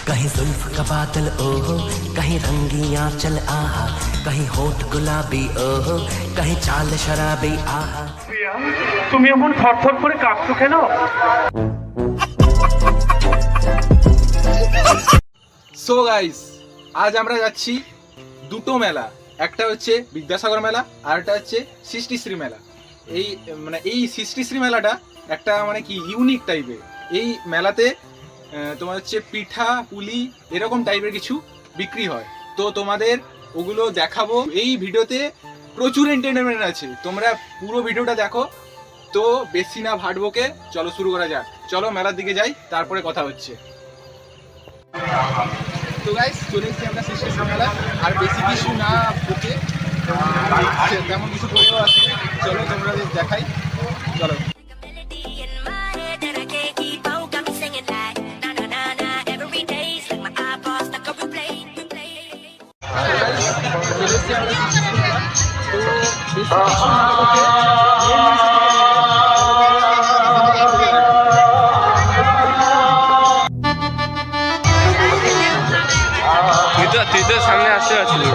कहीं जुल्फ का बादल ओहो, कहीं रंगियां चल आहा, कहीं होठ गुलाबी ओहो, कहीं चाल शराबी आहा। তুমি এমন থরথর করে কাঁপছো কেন? সো গাইস, আজ আমরা যাচ্ছি দুটো মেলা। একটা হচ্ছে বিদ্যাসাগর মেলা আর একটা হচ্ছে সৃষ্টিশ্রী মেলা। এই সৃষ্টিশ্রী মেলাটা একটা কি ইউনিক টাইপের। এই মেলাতে তোমার হচ্ছে পিঠা পুলি এরকম টাইপের কিছু বিক্রি হয়। তো তোমাদের ওগুলো দেখাবো। এই ভিডিওতে প্রচুর এন্টারটেনমেন্ট আছে, তোমরা পুরো ভিডিওটা দেখো। তো বেশি না ভাটবোকে, চলো শুরু করা যাক। চলো মেলার দিকে যাই, তারপরে কথা হচ্ছে। তো গাইস, চলে এসেছি আমরা সৃষ্টিশ্রী মেলা। আর বেশি কিছু না বকে তেমন কিছু করেও আছে, চলো তোমরা দেখাই। চলো তুই তো সামনে আসতে পারছিলি।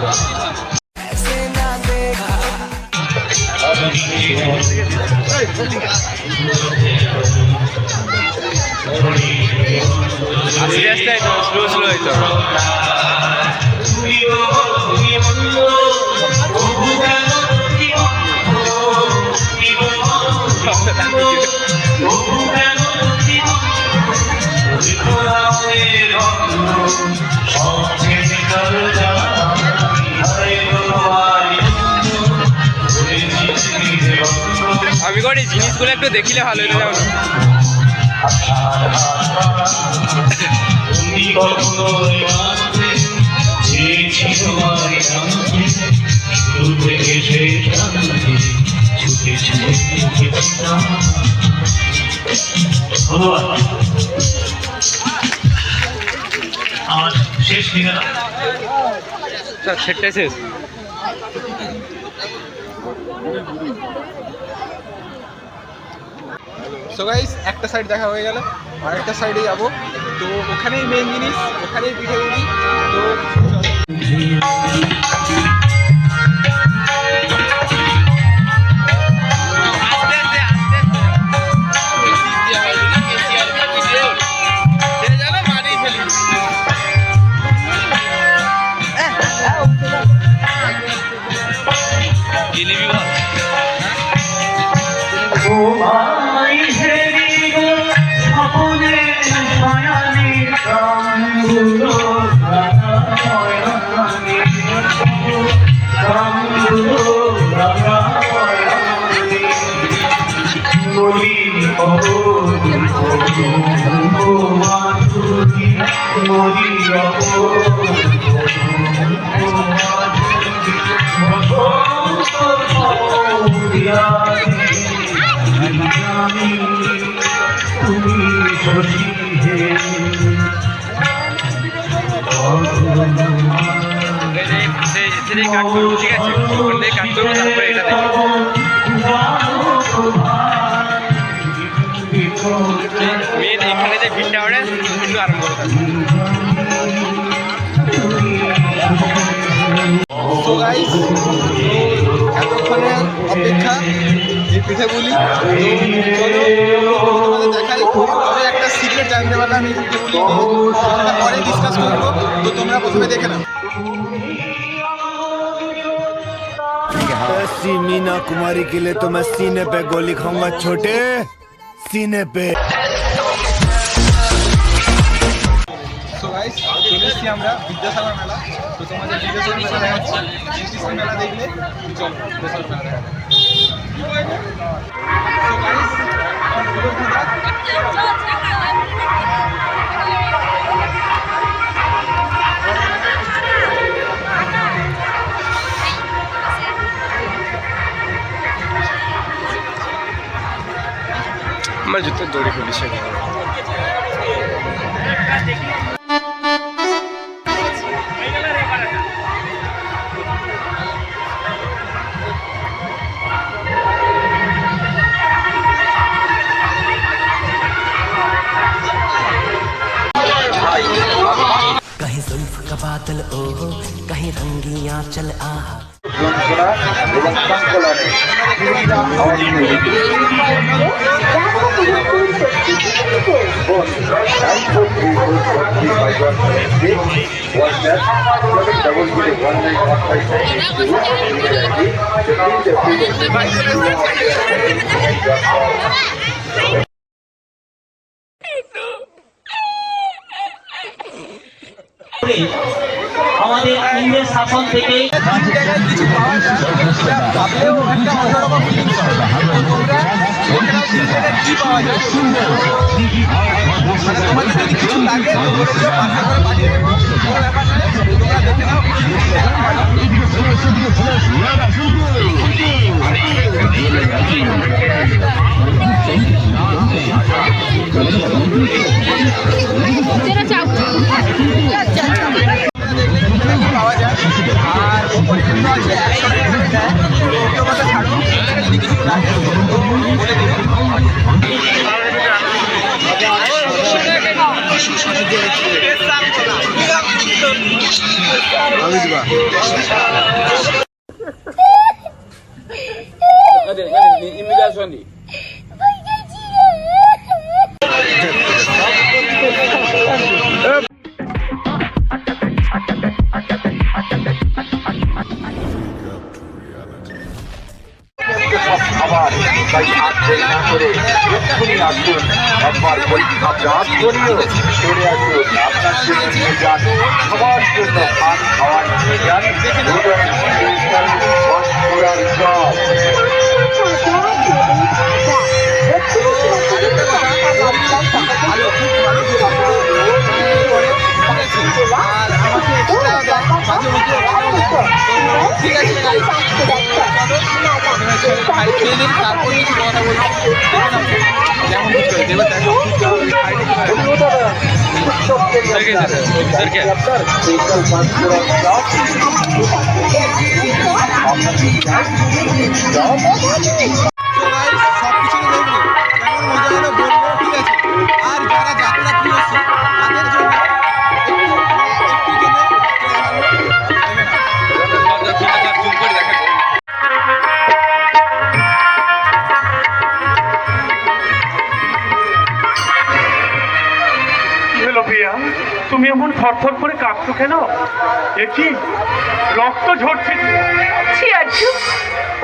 আস্তে আস্তে হয়তো স্লো স্লো হয়তো। আমি করি জিনিসগুলো একটু দেখিলে ভালো হতো। যেমন আমার শেষ ঠিকানা সেটটা শেষ। সো গাইস, একটা সাইড দেখা হয়ে গেল, আর একটা সাইডে যাবো। তো ওখানেই মেইন জিনিস, ওখানেই পিঠে পুলি। তো ঠিক আছে, কাট করবো, তারপরে এটা দেখবো। মেন এখানে যে ভিড়টা ওঠে কিন্তু আরম্ভ করতে হবে। তো গাইস, এতক্ষণের অপেক্ষা এই পিঠে পুলি। তো চলো তোমাদের দেখাই। তবে একটা সিক্রেট জানতে পারলাম এই পিঠে পুলি নিয়ে, সেটা পরে ডিসকাস করবো। তো তোমরা প্রথমে দেখে নাও। ऐसी मीना कुमारी के लिए तो मैं सीने पे गोली खाऊंगा छोटे, सीने पे। সো গাইস, চলে এসেছি আমরা বিদ্যাসাগর মেলা। তো তোমাদের বিদ্যাসাগর মেলা দেখাচ্ছি। সৃষ্টিশ্রী মেলা দেখলে চলো বিদ্যাসাগর মেলা দেখা। সো গাইস, আমার জুতো দৌড়ে ফেলিস। बादल ओहो कहीं रंगी आंचल आहा আমাদের ইংরেজ শাসন থেকে কিছু পাওয়া যায় সেটা ভাবলেও একটা অন্যরকম ফিলিংস হয়। তো তোমরা এখানেও তিন জায়গায় কি পাওয়া যায় মানে তোমাদের যদি কিছু লাগে তো বলে দিও, পার্সেল করে পাঠিয়ে দেবো, কোনো ব্যাপার নয়। তোমরা দেখে নাও। পাওয়া যায় আর ওপরে কিন্তু আছে 100 টাকা করে দেয়। তো ওগুলো কথা ছাড়ো, যদি কিছু লাগে তো বলে দিও। আবার তাই আগ্রহ না করে এক্ষুনি আসুন, একবার পরীক্ষা যাচ করিও চলে আসুন। আপনার জন্য নিয়ে যান, সবার জন্য খান খাওয়ার নিয়ে যান আর আমাকে এক্সট্রা দেয় মাঝে মধ্যে, ঠিক আছে খাই খেয়ে নিই, তারপর কিছু কথা বলবো। যেমন কিছু দেবে দেখো সবকিছু দেখবো কেমন মজা হলো বলবো, ঠিক আছে। আর যারা যাত্রা প্রিয়সী তাদের জন্য প্রিয়া, তুমি এমন থরথর করে কাঁপছো কেন? এ কি রক্ত ঝরছে?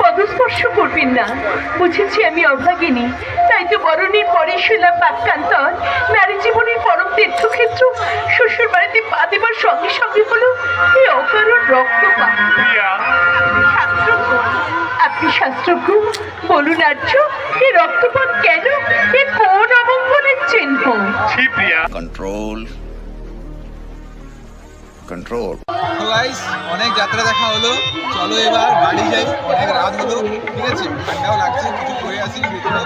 পদস্পর্শ করবেন না, বুঝেছি আমি অভাগিনী, তাই তো বরণের পরে শুনলাম বাক্যান্তর নারী জীবনের পরম তীর্থক্ষেত্র শ্বশুর বাড়িতে পা দেবার সঙ্গে সঙ্গে হলো এই অকারণ রক্তপাত। আপনি শাস্ত্রজ্ঞ, বলুন আর্য, এই রক্তপাত কেন? এ কোন অমঙ্গলের চিহ্ন? Control control. তো গাইস অনেক যাত্রা দেখা হলো, চলো এবার বাড়ি যাই, অনেক রাত হলো, ঠিক আছে। ঠান্ডাও লাগছে, কিছু করে আসি ভিতরে।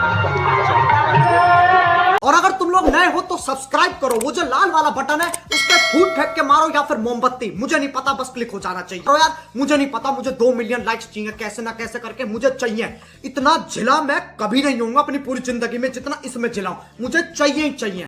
और अगर तुम लोग नए हो तो सब्सक्राइब करो, वो जो लाल वाला बटन है उस पर फूट फेंक के मारो या फिर मोमबत्ती, मुझे नहीं पता, बस क्लिक हो जाना चाहिए। और यार मुझे नहीं पता, मुझे 2 मिलियन लाइक्स चाहिए, कैसे ना कैसे करके मुझे चाहिए। इतना झिला मैं कभी नहीं होऊंगा अपनी पूरी जिंदगी में जितना इसमें झिलाऊं, मुझे चाहिए ही चाहिए।